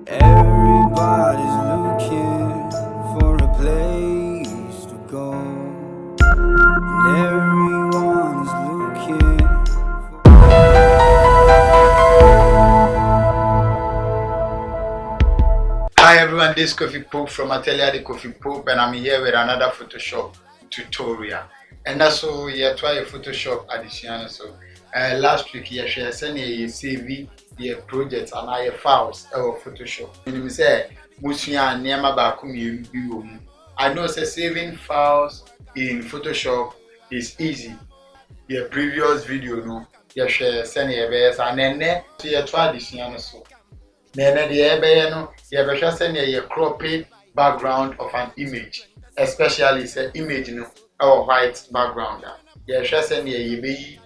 Everybody's looking for a place to go, and everyone's looking Hi everyone, this is Kofi Pope from Atelier de Kofi Pope, and I'm here with another Photoshop tutorial. And that's so you try a Photoshop addition. So last week you shared send a CV, your projects and your files of Photoshop. You say Musia Niama Bakum. I know say saving files in Photoshop is easy. Your previous video no, you share send a best and then you try addition so. Then the you cropping background of an image, especially say image no or white background. You send you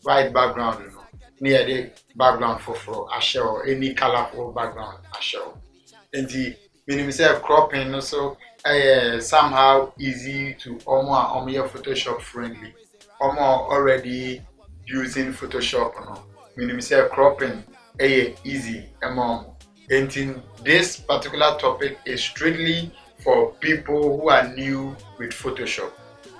white background no near the background for a show any colorful background a show. And the minimum say cropping also somehow easy to almost Photoshop friendly. Already using Photoshop no. Minimum say cropping easy among. And this particular topic is strictly for people who are new with Photoshop.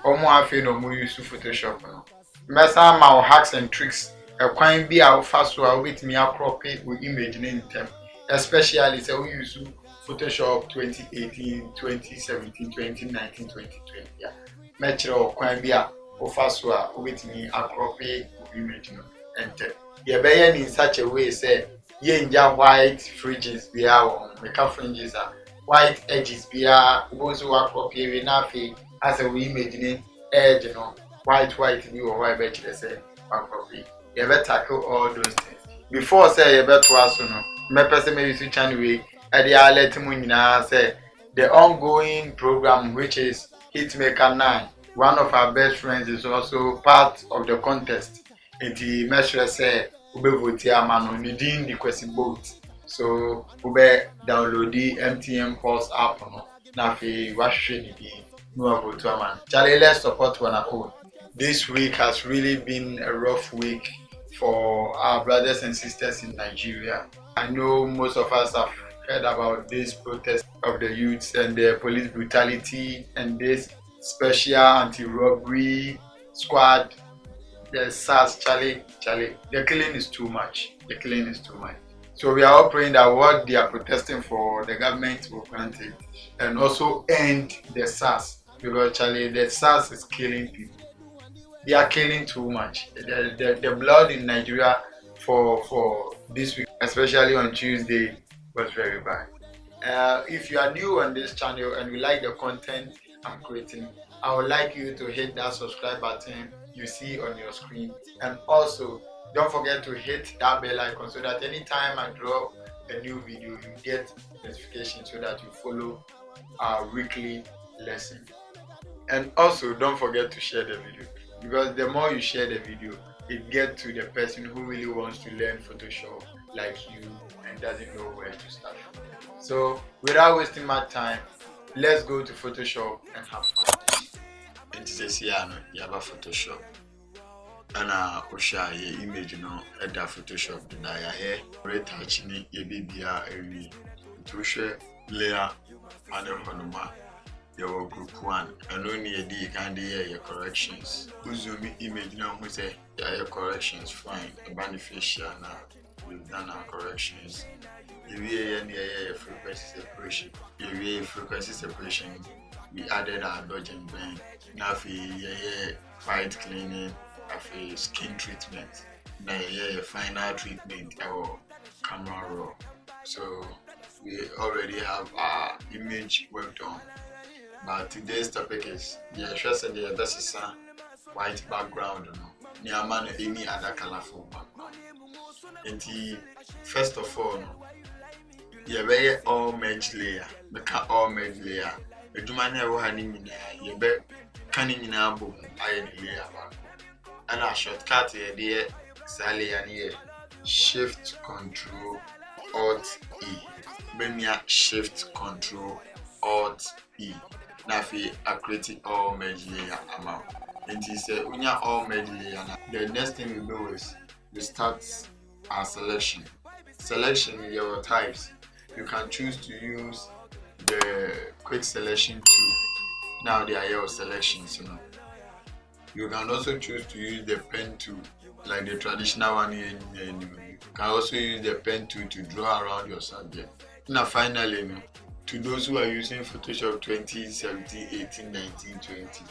Use Photoshop. Mesa ma hacks and tricks. A quite be our fast with me crop it with image in them. Especially say we use Photoshop 2018, 2017, 2019, 2020. Yeah. Metro quite be our fast with me crop it with image and them. Yeah, in such a way say yenja white fringes be our make fringes are white edges be our those who are copying nafi as a we imagine edge white be or white bet they say copy. You better tackle all those things. Before say you better was no me person maybe switch anyway at the alert munina say the ongoing program which is Hitmaker 9. One of our best friends is also part of the contest. And the measure say ube vote amano needing the question vote. So ube download the MTN Pulse app no. Na fi washing the no vote amano. Charlie, let's support one another. This week has really been a rough week for our brothers and sisters in Nigeria. I know most of us have heard about this protest of the youths and the police brutality and this special anti-robbery squad. The SARS, Charlie, the killing is too much. The killing is too much. So we are all praying that what they are protesting for, the government will grant it and also end the SARS. Because Charlie, the SARS is killing people. They are killing too much. The blood in Nigeria for this week, especially on Tuesday, was very bad. If you are new on this channel and you like the content I'm creating, I would like you to hit that subscribe button you see on your screen, and also don't forget to hit that bell icon so that anytime I drop a new video you get notification so that you follow our weekly lesson. And also don't forget to share the video, because the more you share the video it gets to the person who really wants to learn Photoshop like you and doesn't know where to start. So without wasting my time, let's go to Photoshop and have fun. And this is Photoshop. And share your image at the Photoshop. Then I hear retouch ni your baby every to share layer and the your group 1 and only a D can hear your corrections. Zoom image now who say your corrections fine. The beneficial now we've done our corrections. Your frequency separation. We added our dodge and bend. Now white cleaning, skin treatment. Now final treatment or camera raw. So we already have our image worked on. But today's topic is the best is white background near man any other colorful background. And first of all, you all merge layer, make all merge layer. The Jumani Wahani, you bet canning in our book, I layer back. And a shortcut here, dear Sally and here. Shift Control Alt E. Benya Shift Control Alt E. Nafi accreting all merge layer amount. And he said, when you're all merge layer, the next thing we do is we start our selection. Selection your types. you can choose to use the quick selection tool. Now they are your selections, you know. You can also choose to use the pen tool, like the traditional one here. You can also use the pen tool to draw around your subject. Now finally, you know, to those who are using Photoshop 2017, 18, 19, 20,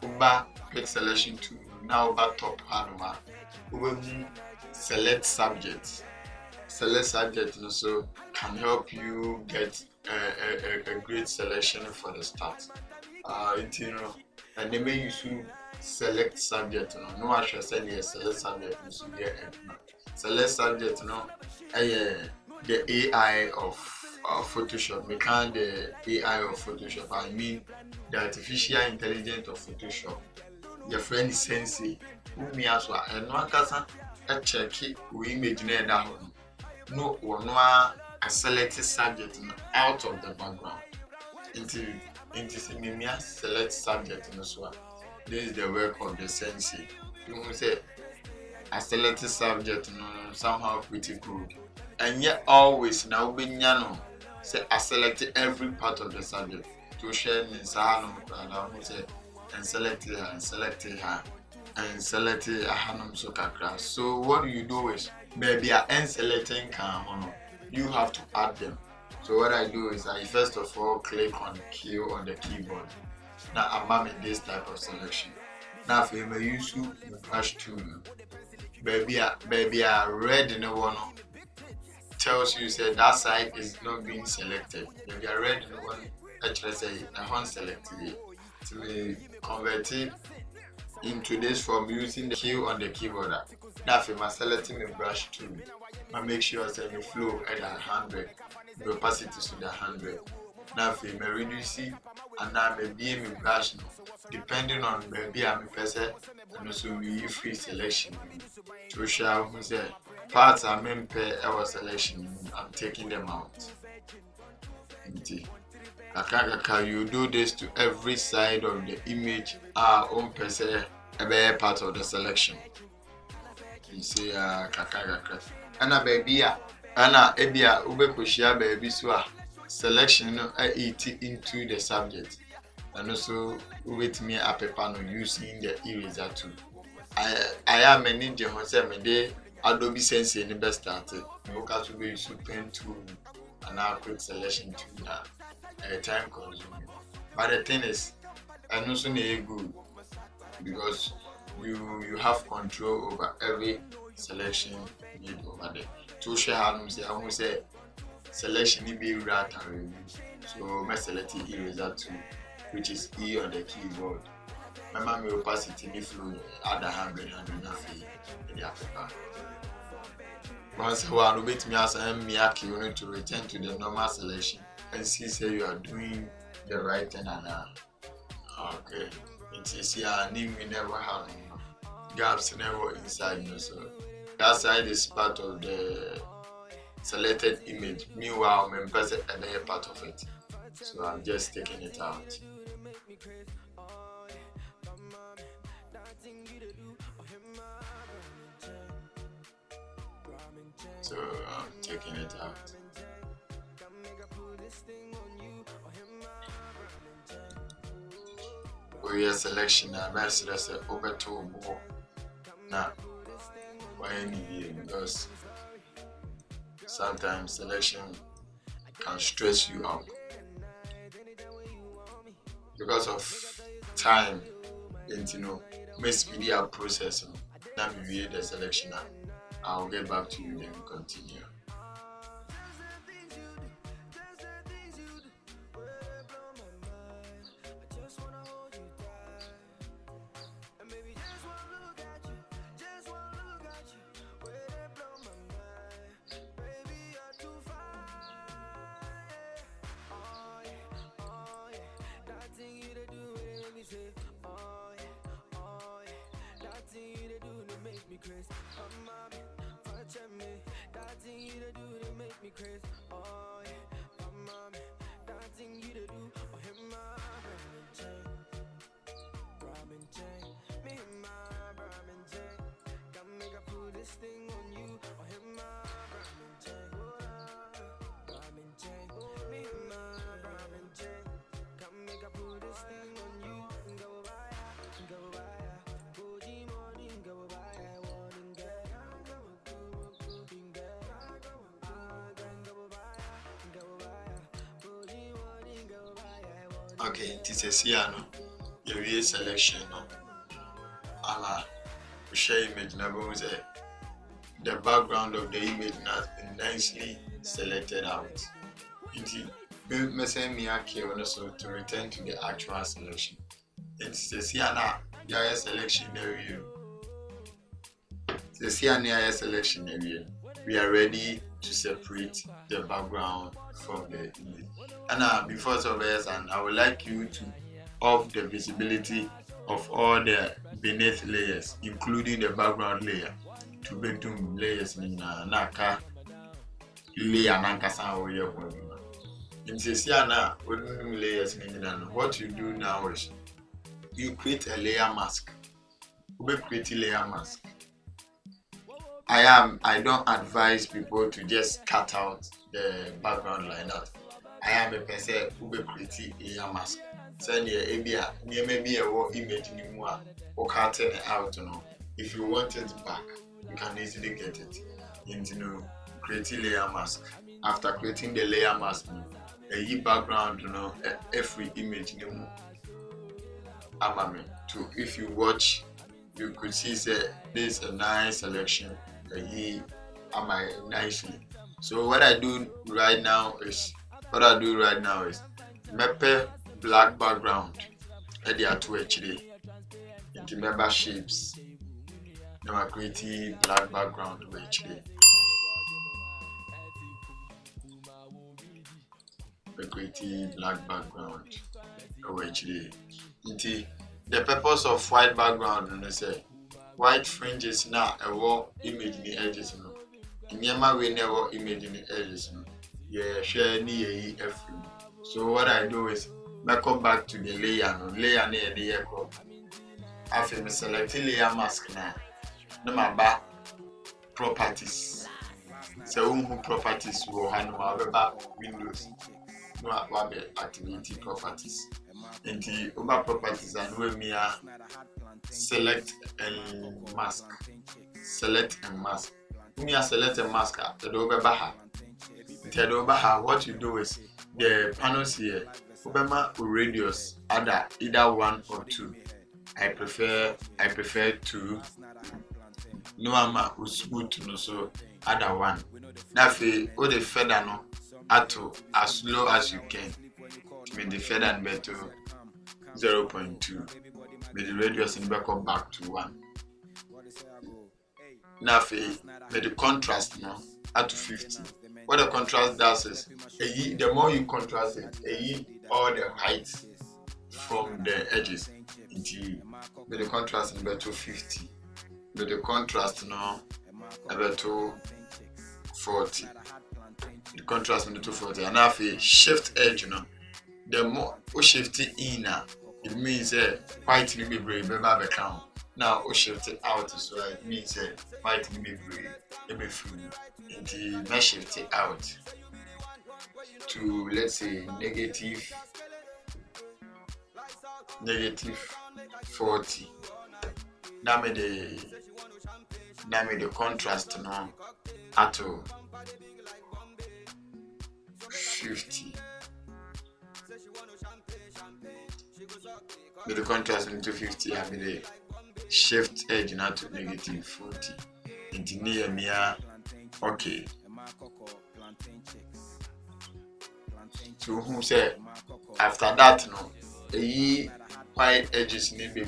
Uba quick selection tool, now Uba top hanuma, Uba select subjects. Select subject also can help you get a great selection for the start. You know, and they may use to select subject. No, I should say yes, select subject. Select subject. The AI of Photoshop. We can't the AI of Photoshop. I mean the artificial intelligence of Photoshop. Your friend is Sensei. Who me as well. And no person a check it. We image down. No, or no, a selected subject out of the background. Into Simimia select subject in this one. This is the work of the Sensei. You will say a selected subject somehow pretty good. And yet always now being say I selected every part of the subject to share Nisano and selected her and selected her and selected a Hanum Sokakra. So what do you do is maybe I end selecting you have to add them. So what I do is I first of all click on Q on the keyboard. Now I'm in this type of selection. Now if you may use the brush tool, baby I read in the one tells you say that side is not being selected. Maybe I read in the one actually say I want selected it to be converted into this from using the Q on the keyboard. Now if I'm selecting the brush tool, I make sure that the flow at 100, the opacity to the 100. Now if I'm reducing and now maybe I'm brush depending on maybe I'm a person and also we free selection to show who say parts are meant per our selection. I'm taking them out. You do this to every side of the image on per se a part of the selection. You see Anna baby Anna ebia ube pushia baby so selection it into the subject. And also with me a paper using the eraser tool. I am a ninja who said me day Adobe Sensei in the best started. You have to be using pen tool and now quick selection tool time consuming. But the thing is, and also good because you have control over every selection made over there. To share how say selection be right. So I select eraser tool, which is E on the keyboard. My opacity be flow add 100 in the paper. Once a while, wait me as I am Miyaki, you need to return to the normal selection and see say you are doing the right thing and okay. It is here name we never have gaps never inside so that side is part of the selected image. Meanwhile, my person another part of it. So I'm just taking it out. So I'm taking it out. We are selection and that's over to more. Now, why any because sometimes selection can stress you out because of time and may speedy our process. Now we the selection. I'll get back to you then continue. Okay, it is a Siano. You real selection. We share image number the background of the image has been nicely selected out. Also to return to the actual selection. It's a Siana selection area. The Siana selection area. We are ready to separate the background from the image. And before surveyors, and I would like you to off the visibility of all the beneath layers, including the background layer, to bedroom layers in Naka layer Nankasa or your in Siana layers in what you do now is you create a layer mask. We create a layer mask. I don't advise people to just cut out the background like that. I am a person who will create a layer mask. Send your ABA, near maybe a war image anymore, or cutting it out. If you want it back, you can easily get it. Create a layer mask. After creating the layer mask, a background, every image anymore. So if you watch, you could see this is a nice selection. Nicely. So what I do right now is mepe black background at the two HD into member shapes. Now I create black background with HD. We create black background over HD. Into the purpose of white background, and I say white fringes now a wall image in the edges. Nyama we never image in the edges. Yeah, share ni every. So what I do is I come back to the layer near the echo. After I select layer mask now. No my properties. So properties will handle our windows. No activity properties. And the over properties and where me are select and mask. Select and mask. When you select a mask, what you do is the panels here, radius, either 1 or 2. I prefer 2. No, I'm smooth no so other 1. That way, all the feather no at as low as you can. Make the feather and better 0.2. Make the radius and back to 1. Now, the contrast now at 50. What the contrast does is, the more you contrast it, all the heights from the edges into the contrast in better 50. But the contrast now about 40. The contrast in the 240. And now shift edge, the more we shift it in, it means white will be brave, background. Now we shift it out, so it means white will be brave, be free. And now shift it out to, let's say, negative 40. Now me the contrast now at 50. With the contrast into 50, I mean the shift edge now to negative 40. Into near me, okay. So who said after that no, the white edges need be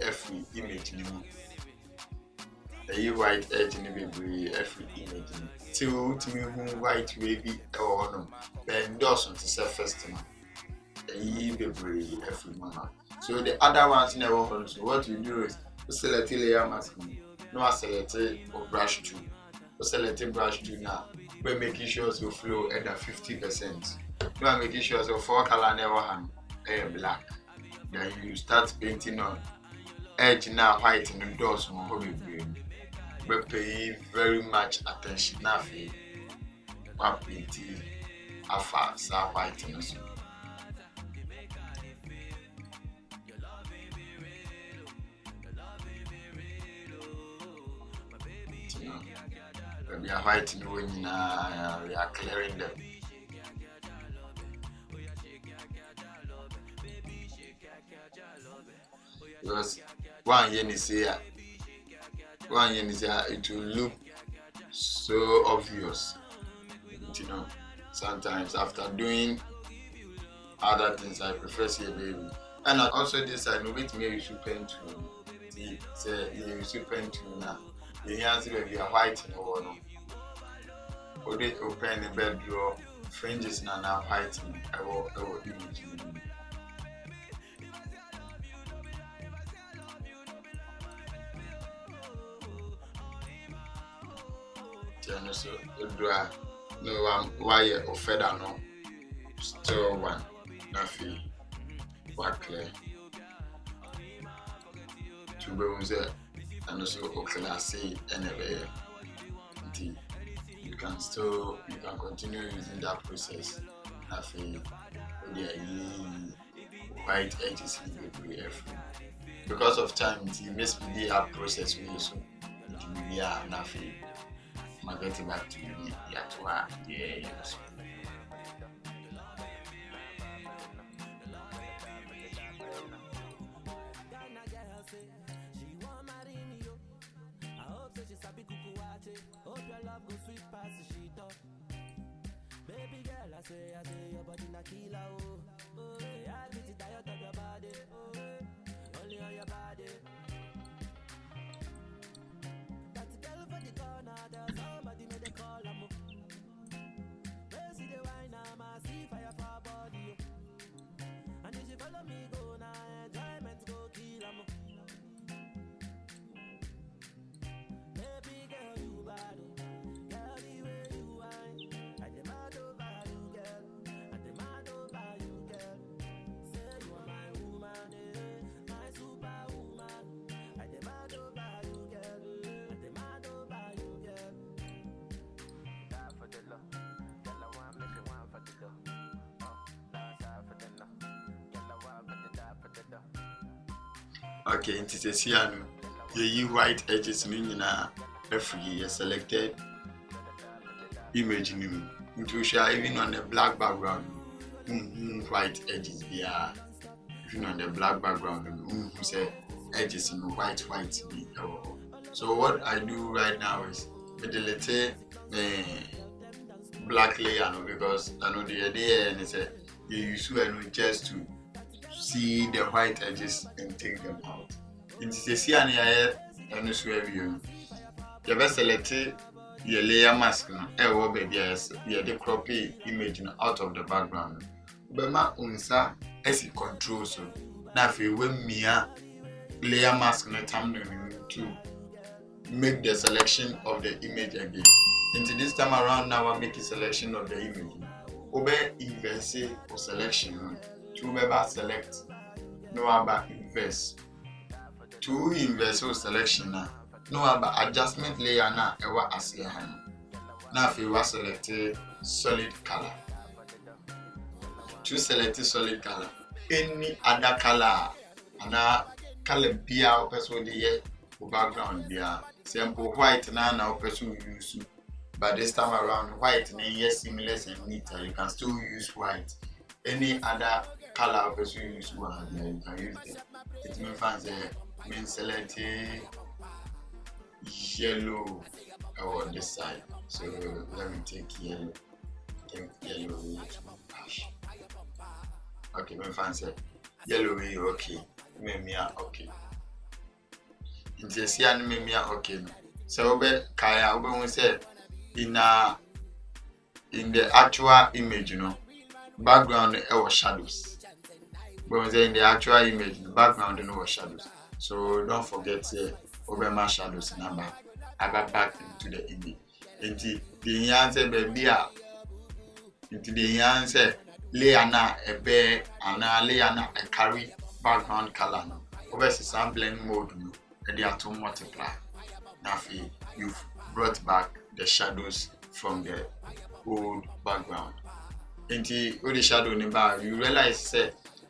every image anymore. The white edge need be every image. Till to me who white wavy or no, then does on the surface to me. Every moment. So the other ones never hold. So what you do is you select a layer mask. No, select or brush tool. You select a brush tool now. We're making sure to flow at 50%. You are making sure so 4 color never hand black. Then you start painting on edge now white and the doors on hobby green. We pay very much attention now for painting alpha white and so. We are white in when we are clearing them. because one year is here, it will look so obvious. You know, sometimes after doing other things, I prefer say baby. And also this I know with me you should paint to say you should paint to now. The hands will be white in the wall. Or they open the bed drawer, fringes now white in our image. So dry no wire or feather no still one nothing what clear to be say and also classy and you can continue using that process nothing white edges in the because of time it makes me the process we use nothing. I'm getting back to you. Yes. Okay, into the Siano, you white edges meaning every year selected image into share even on the black background. White edges be even on the black background who say edges in white be. So what I do right now is delete the black layer because I know the idea and it's you use just to see the white edges and take them out. In the Siania and you best select your layer mask now. Baby, the croppy image out of the background. But my unsa as it controls so now if you when me layer mask no time to make the selection of the image again. Into this time around now I make a selection of the image. Obey inverse or selection. To member select no about inverse. To inverse or selection no about adjustment layer na ewa asle han. Now if you was selected solid color. To select solid color. Any other color and color be our person the background be simple white now person use. But this time around white is similar and neater. You can still use white. Any other color person use one, you can use it. It means fancy means select yellow on this side. So let me take yellow. Take yellow ash. Okay, means fancy yellow okay. Me okay. In the cyan me okay. So be kaya we say in the actual image, background was shadows. But in the actual image, the background was shadows. So don't forget Obama shadows number. I got back into the image. Into the answer baby into the answer Leana a bear and Leana a carry background color. Over sampling mode and they are to multiply. Now you've brought back the shadows from the old background. Into all the shadow in the bar, you realize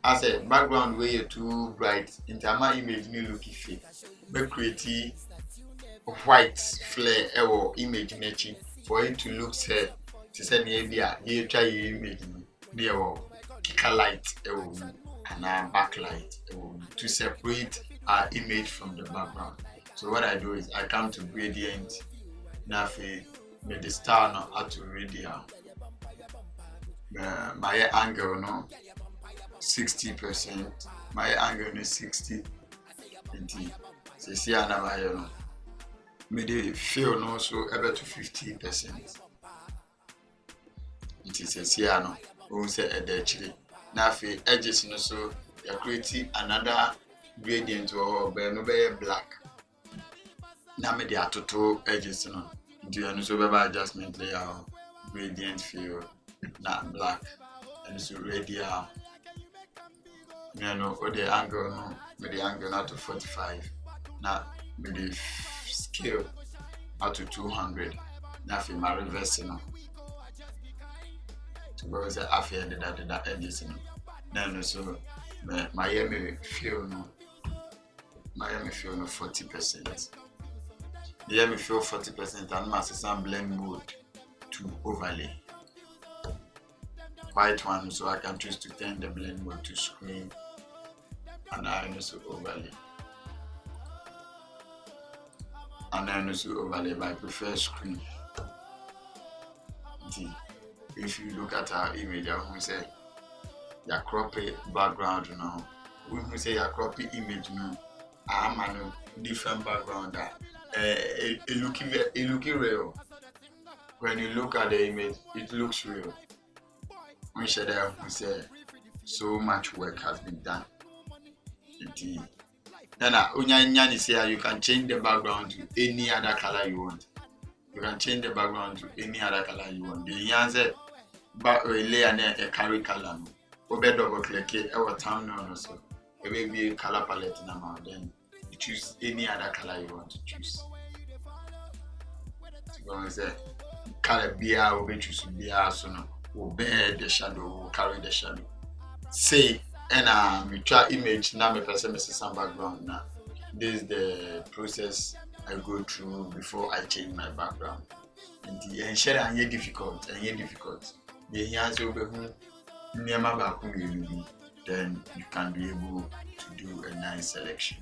as a background where you're too bright, into my image new looking fake. But create white flare or image matching for it to look to send you try your image near kick light and backlight to separate image from the background. So what I do is I come to gradient, now with the star no at radial. My angle no 60%. My angle is 60. So see another no. Me the fill no so about to 50%. It is a siano. We say a dechile. Now for edges no so you create another gradient or be black. Now me the total edges no. Do you so be adjustment layer gradient fill not black and so radial. You know or the angle no with the angle not to 45. Now with the scale out to 200. Now for my reverse no. To go say after that edges no. Then so Miami feel no 40%. Miami feel 40% and my system blend mode to overlay. White one so I can choose to turn the blend mode to screen and I also overlay. And I also overlay by prefer screen. If you look at our image, I will say your croppy background now. We will say your croppy image now. I'm a different background that it looking real. When you look at the image, it looks real. We should say so much work has been done. Then say you can change the background to any other color you want. You can change the background to any other color you want. The answer but layer a carry color. We double click it our town also. It may be a color palette now. Then you choose any other color you want to choose. So we say color beer will be choose beer so no. Will bear the shadow, will carry the shadow. Say and we try image now me person some background now. This is the process I go through before I change my background. And share and difficult. The answer will be then you can be able to do a nice selection.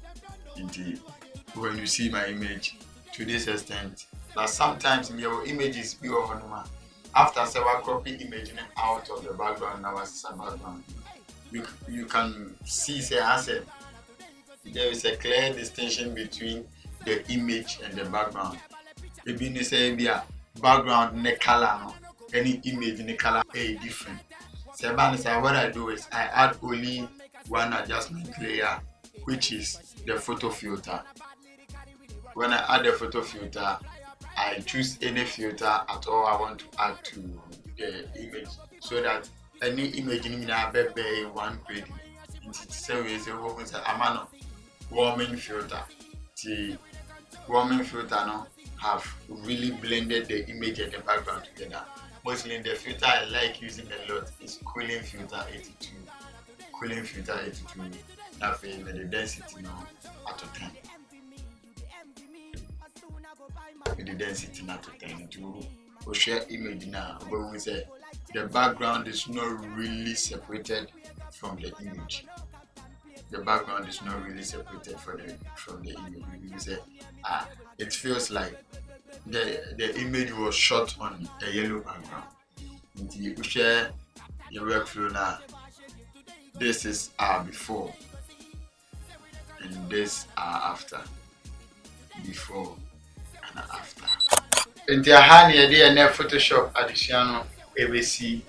When you see my image to this extent, but sometimes your images be on after several copy image out of the background now as some background. You can see there is a clear distinction between the image and the background. If you say background ne color no, any image in the color is different. So what I do is I add only one adjustment layer, which is the photo filter. When I add the photo filter, I choose any filter at all I want to add to the image so that any image in the one grade. So we say a warming filter. The warming filter now have really blended the image and the background together. Mostly the filter I like using a lot is cooling filter 82. Cooling filter 82. Now for the density now out of 10. With the density out of 10 to share image now, but we say the background is not really separated from the image. The background is not really separated from the image. We say it feels like the image was shot on a yellow background. You share your workflow now. This is before and this after. Before and after. In the hand, you Photoshop addition ABC.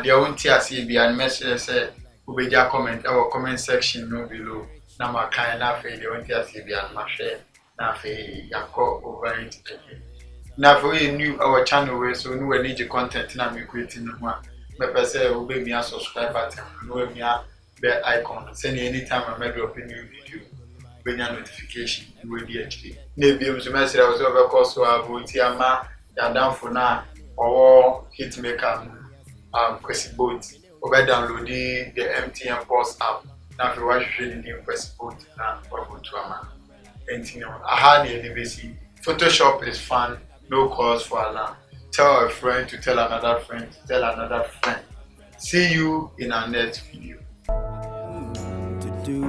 The only thing I message say ubeja comment our comment section no below. Na makai na fe the only thing I share na fe yako over it. Na for you new our channel way so no need the content na me creating no one. Me say ube me subscribe button no me bell icon. Send anytime I make drop a new video. Benya notification we dey actually. Na biom so message was over course so about ama down for now or hitmaker Kwesi Boat. Over downloading the MTN Pulse app. Now if you watch the new Kwesi Boat now over to ama. Anything on. I had the basic. Photoshop is fun, no cause for alarm. Tell a friend to tell another friend to tell another friend. See you in our next video. To do